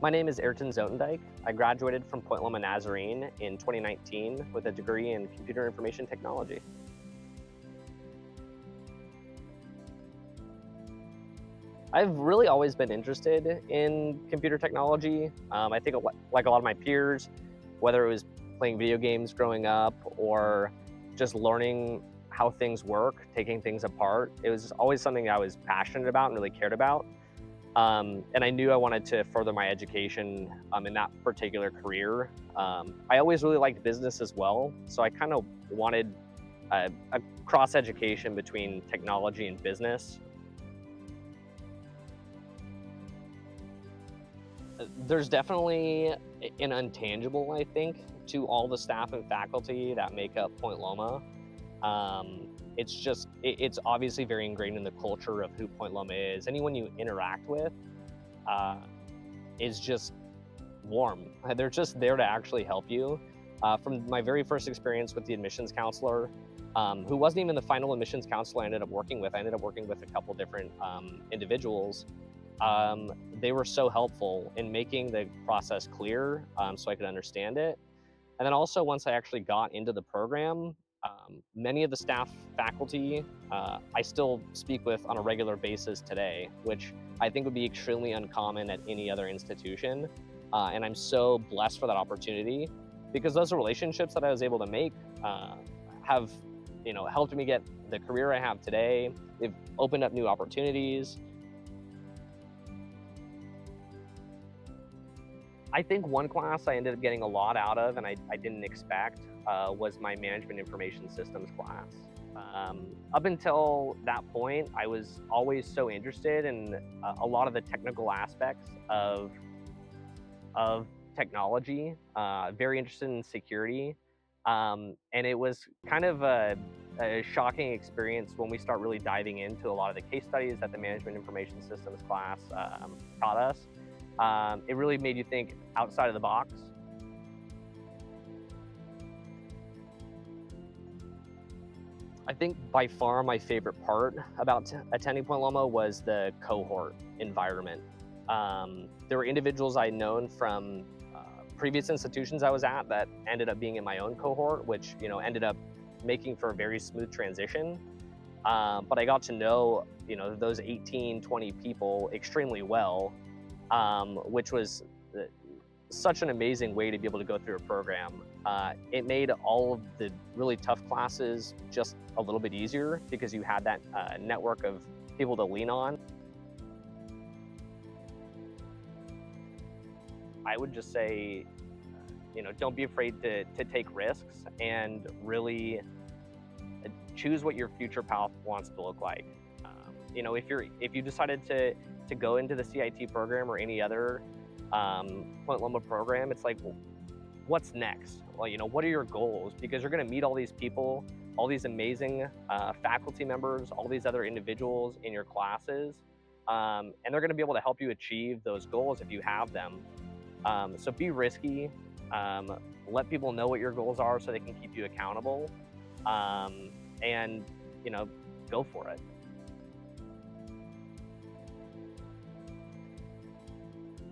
My name is Ayerton Zoutendijk. I graduated from Point Loma Nazarene in 2019 with a degree in computer information technology. I've really always been interested in computer technology. I think like a lot of my peers, whether it was playing video games growing up or just learning how things work, taking things apart, it was always something I was passionate about and really cared about. And I knew I wanted to further my education in that particular career. I always really liked business as well, so I kind of wanted a cross education between technology and business. There's definitely an intangible, I think, to all the staff and faculty that make up Point Loma. It's obviously very ingrained in the culture of who Point Loma is. Anyone you interact with uh, is just warm. They're just there to actually help you. From my very first experience with the admissions counselor, who wasn't even the final admissions counselor I ended up working with. I ended up working with a couple different individuals. They were so helpful in making the process clear, so I could understand it. And then also, once I actually got into the program, many of the staff faculty I still speak with on a regular basis today, which I think would be extremely uncommon at any other institution. And I'm so blessed for that opportunity because those relationships that I was able to make have, helped me get the career I have today. They've opened up new opportunities. I think one class I ended up getting a lot out of and I didn't expect was my management information systems class. Up until that point, I was always so interested in a lot of the technical aspects of technology, very interested in security. And it was kind of a shocking experience when we start really diving into a lot of the case studies that the management information systems class taught us. It really made you think outside of the box. I think by far my favorite part about attending Point Loma was the cohort environment. There were individuals I'd known from previous institutions I was at that ended up being in my own cohort, which ended up making for a very smooth transition. But I got to know those 18, 20 people extremely well, which was such an amazing way to be able to go through a program. It made all of the really tough classes just a little bit easier because you had that network of people to lean on. I would just say, don't be afraid to take risks and really choose what your future path wants to look like. If you decided to go into the CIT program or any other Point Loma program, it's like, well, what's next? Well, what are your goals? Because you're going to meet all these people, all these amazing faculty members, all these other individuals in your classes, and they're going to be able to help you achieve those goals if you have them. So be risky. Let people know what your goals are so they can keep you accountable, and go for it.